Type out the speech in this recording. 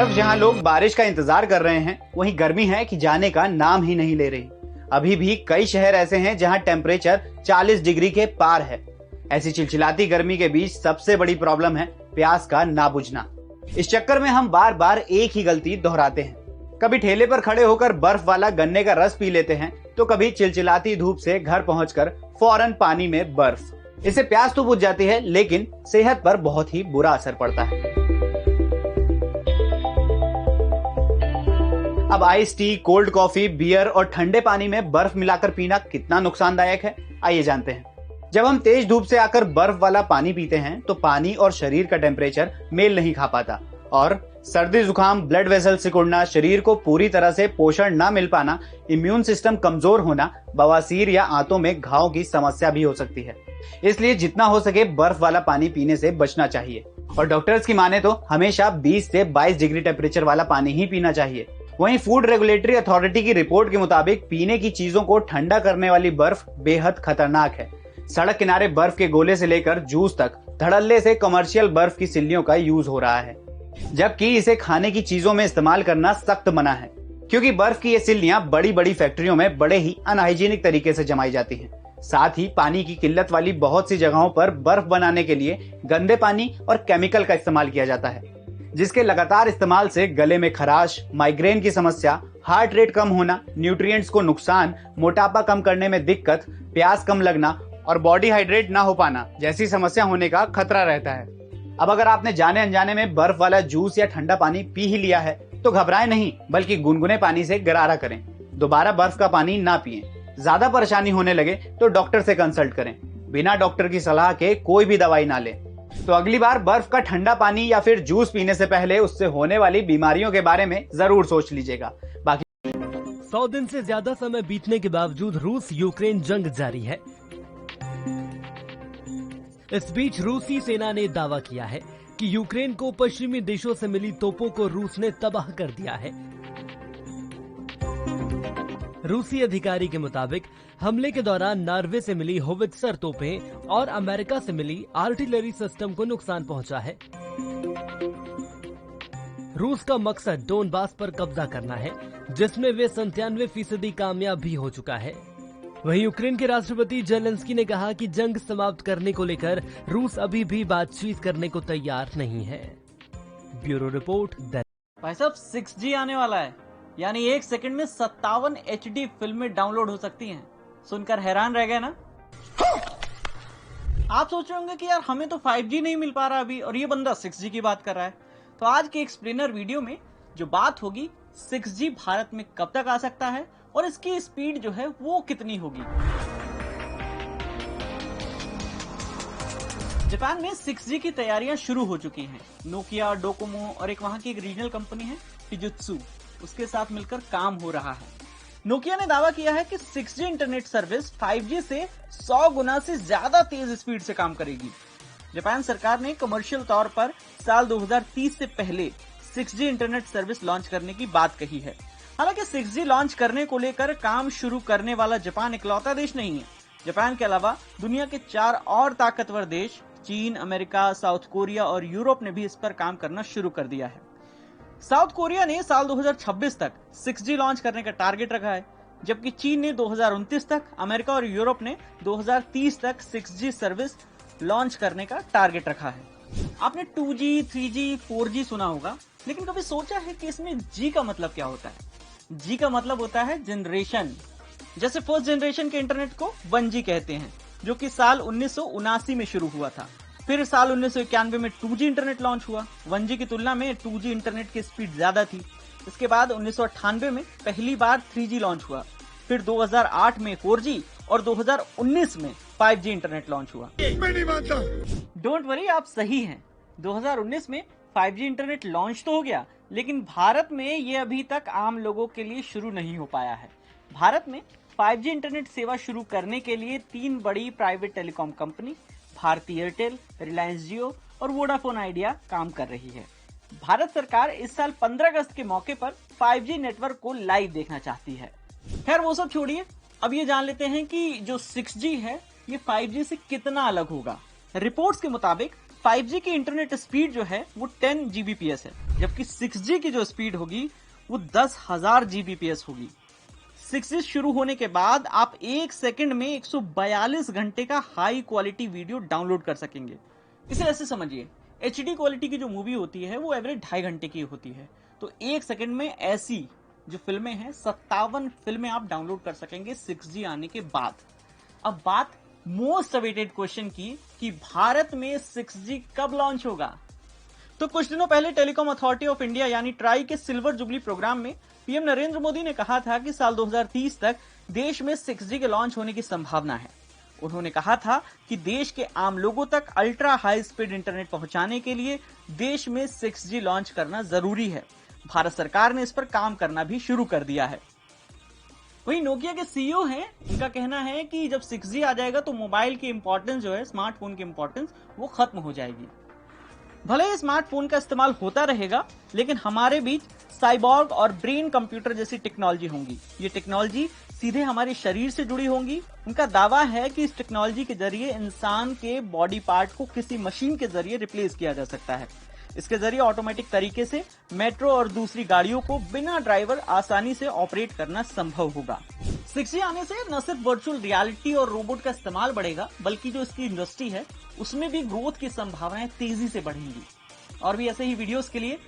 अब जहां लोग बारिश का इंतजार कर रहे हैं, वहीं गर्मी है कि जाने का नाम ही नहीं ले रही। अभी भी कई शहर ऐसे हैं जहां टेम्परेचर 40 डिग्री के पार है। ऐसी चिलचिलाती गर्मी के बीच सबसे बड़ी प्रॉब्लम है प्यास का ना बुझना। इस चक्कर में हम बार बार एक ही गलती दोहराते हैं। कभी ठेले पर खड़े होकर बर्फ वाला गन्ने का रस पी लेते हैं, तो कभी चिलचिलाती धूप से घर पहुंचकर फौरन पानी में बर्फ। इससे प्यास तो बुझ जाती है, लेकिन सेहत पर बहुत ही बुरा असर पड़ता है। अब ice tea, cold coffee, beer और ठंडे पानी में बर्फ मिलाकर पीना कितना नुकसानदायक है, आइए जानते हैं। जब हम तेज धूप से आकर बर्फ वाला पानी पीते हैं, तो पानी और शरीर का टेम्परेचर मेल नहीं खा पाता और सर्दी जुकाम, ब्लड वेसल सिकुड़ना, शरीर को पूरी तरह से पोषण न मिल पाना, इम्यून सिस्टम कमजोर होना, बवासीर या आंतों में घाव की समस्या भी हो सकती है। इसलिए जितना हो सके बर्फ वाला पानी पीने से बचना चाहिए और डॉक्टर्स की माने तो हमेशा 20 से 22 डिग्री टेम्परेचर वाला पानी ही पीना चाहिए। वहीं फूड रेगुलेटरी अथॉरिटी की रिपोर्ट के मुताबिक पीने की चीजों को ठंडा करने वाली बर्फ बेहद खतरनाक है। सड़क किनारे बर्फ के गोले से लेकर जूस तक धड़ल्ले से कमर्शियल बर्फ की सिल्लियों का यूज हो रहा है, जबकि इसे खाने की चीजों में इस्तेमाल करना सख्त मना है, क्योंकि बर्फ की ये सिल्लियां बड़ी बड़ी फैक्ट्रियों में बड़े ही अनहाइजीनिक तरीके से जमाई जाती हैं। साथ ही पानी की किल्लत वाली बहुत सी जगहों पर बर्फ बनाने के लिए गंदे पानी और केमिकल का इस्तेमाल किया जाता है, जिसके लगातार इस्तेमाल से गले में खराश, माइग्रेन की समस्या, हार्ट रेट कम होना, न्यूट्रिएंट्स को नुकसान, मोटापा कम करने में दिक्कत, प्यास कम लगना और बॉडी हाइड्रेट ना हो पाना जैसी समस्या होने का खतरा रहता है। अब अगर आपने जाने अनजाने में बर्फ वाला जूस या ठंडा पानी पी ही लिया है, तो घबराएं नहीं, बल्कि गुनगुने पानी से गरारा करें। दोबारा बर्फ का पानी ना पिएं। ज्यादा परेशानी होने लगे तो डॉक्टर से कंसल्ट करें। बिना डॉक्टर की सलाह के कोई भी दवाई ना लें। तो अगली बार बर्फ का ठंडा पानी या फिर जूस पीने से पहले उससे होने वाली बीमारियों के बारे में जरूर सोच लीजिएगा। बाकी 100 दिन से ज्यादा समय बीतने के बावजूद रूस यूक्रेन जंग जारी है। इस बीच रूसी सेना ने दावा किया है कि यूक्रेन को पश्चिमी देशों से मिली तोपों को रूस ने तबाह कर दिया है। रूसी अधिकारी के मुताबिक हमले के दौरान नॉर्वे से मिली होवित्जर तोपें और अमेरिका से मिली आर्टिलरी सिस्टम को नुकसान पहुंचा है। रूस का मकसद डोनबास पर कब्जा करना है, जिसमें वे 97% कामयाब भी हो चुका है। वहीं यूक्रेन के राष्ट्रपति जेलेंस्की ने कहा कि जंग समाप्त करने को लेकर रूस अभी भी बातचीत करने को तैयार नहीं है। Bureau report. भाई साहब 6G आने वाला है, यानी 1 सेकंड में 57 HD फिल्में डाउनलोड हो सकती हैं। सुनकर हैरान रह गए ना? आप सोच रहे होंगे कि यार हमें तो 5G नहीं मिल पा रहा अभी, और ये बंदा 6G की बात कर रहा है। तो आज के एक्सप्लेनर वीडियो में जो बात होगी, 6G भारत में कब तक आ सकता है और इसकी स्पीड जो है वो कितनी होगी। जापान में 6G की तैयारियां शुरू हो चुकी हैं। नोकिया, डोकोमो और एक वहां की एक रीजनल कंपनी है फिजुत्सु, उसके साथ मिलकर काम हो रहा है। नोकिया ने दावा किया है कि 6G इंटरनेट सर्विस 5G से 100 गुना से ज्यादा तेज स्पीड से काम करेगी। जापान सरकार ने कमर्शियल तौर पर साल 2030 से पहले 6G इंटरनेट सर्विस लॉन्च करने की बात कही है। हालांकि 6G लॉन्च करने को लेकर काम शुरू करने वाला जापान इकलौता देश नहीं है। जापान के अलावा दुनिया के 4 और ताकतवर देश चीन, अमेरिका, साउथ कोरिया और यूरोप ने भी इस पर काम करना शुरू कर दिया है। साउथ कोरिया ने साल 2026 तक 6G लॉन्च करने का टारगेट रखा है, जबकि चीन ने 2029 तक, अमेरिका और यूरोप ने 2030 तक 6G सर्विस लॉन्च करने का टारगेट रखा है। आपने 2G, 3G, 4G सुना होगा, लेकिन कभी सोचा है कि इसमें G का मतलब क्या होता है? G का मतलब होता है जनरेशन। जैसे फर्स्ट जनरेशन के इंटरनेट को 1G कहते हैं, जो कि साल 1979 में शुरू हुआ था। फिर साल 1991 में 2G इंटरनेट लॉन्च हुआ। 1G की तुलना में 2G इंटरनेट की स्पीड ज्यादा थी। इसके बाद 1998 में पहली बार 3G लॉन्च हुआ। फिर 2008 में 4G और 2019 में 5G इंटरनेट लॉन्च हुआ। डोंट वरी, आप सही हैं। 2019 में 5G इंटरनेट लॉन्च तो हो गया, लेकिन भारत में ये अभी तक आम लोगों के लिए शुरू नहीं हो पाया है। भारत में 5G इंटरनेट सेवा शुरू करने के लिए 3 बड़ी private telecom company Bharti Airtel, Reliance Jio और वोडाफोन आइडिया काम कर रही है। भारत सरकार इस साल 15 अगस्त के मौके पर 5G नेटवर्क को लाइव देखना चाहती है। खैर वो सब छोड़िए, अब ये जान लेते हैं कि जो 6G है ये 5G से कितना अलग होगा। रिपोर्ट्स के मुताबिक 5G की इंटरनेट स्पीड जो है वो 10 Gbps है, जबकि 6G की जो स्पीड होगी वो 10,000 Gbps होगी। 6G शुरू होने के बाद आप एक सेकंड में 142 घंटे का हाई क्वालिटी वीडियो डाउनलोड कर सकेंगे। इसे ऐसे समझिए, HD क्वालिटी की जो मूवी होती है वो एवरेज 2.5 घंटे की होती है, तो एक सेकंड में ऐसी जो फिल्में हैं 57 फिल्में आप डाउनलोड कर सकेंगे 6G आने के बाद। अब बात मोस्ट अवेटेड क्वेश्चन की कि भारत में 6G कब लॉन्च होगा। तो कुछ दिनों पहले टेलीकॉम अथॉरिटी ऑफ इंडिया यानी ट्राई के सिल्वर जुबली प्रोग्राम में पीएम नरेंद्र मोदी ने कहा था कि साल 2030 तक देश में 6G के लॉन्च होने की संभावना है। उन्होंने कहा था कि देश के आम लोगों तक अल्ट्रा हाई स्पीड इंटरनेट पहुंचाने के लिए देश में 6G लॉन्च करना जरूरी है। भारत सरकार ने इस पर काम करना भी शुरू कर दिया है। वहीं नोकिया के सीईओ हैं, उनका कहना है कि जब 6G आ जाएगा तो मोबाइल की इंपॉर्टेंस जो है, स्मार्टफोन की इंपॉर्टेंस वो खत्म हो जाएगी। भले ही स्मार्टफोन का इस्तेमाल होता रहेगा, लेकिन हमारे बीच साइबॉर्ग और ब्रेन कंप्यूटर जैसी टेक्नोलॉजी होंगी। ये टेक्नोलॉजी सीधे हमारे शरीर से जुड़ी होंगी। उनका दावा है कि इस टेक्नोलॉजी के जरिए इंसान के बॉडी पार्ट को किसी मशीन के जरिए रिप्लेस किया जा सकता है। इसके जरिए ऑटोमेटिक तरीके से मेट्रो और दूसरी गाड़ियों को बिना ड्राइवर आसानी से ऑपरेट करना संभव होगा। 6G आने से न सिर्फ वर्चुअल रियलिटी और रोबोट का इस्तेमाल बढ़ेगा, बल्कि जो इसकी इंडस्ट्री है उसमें भी ग्रोथ की संभावनाएं तेजी से बढ़ेंगी। और भी ऐसे ही वीडियोस के लिए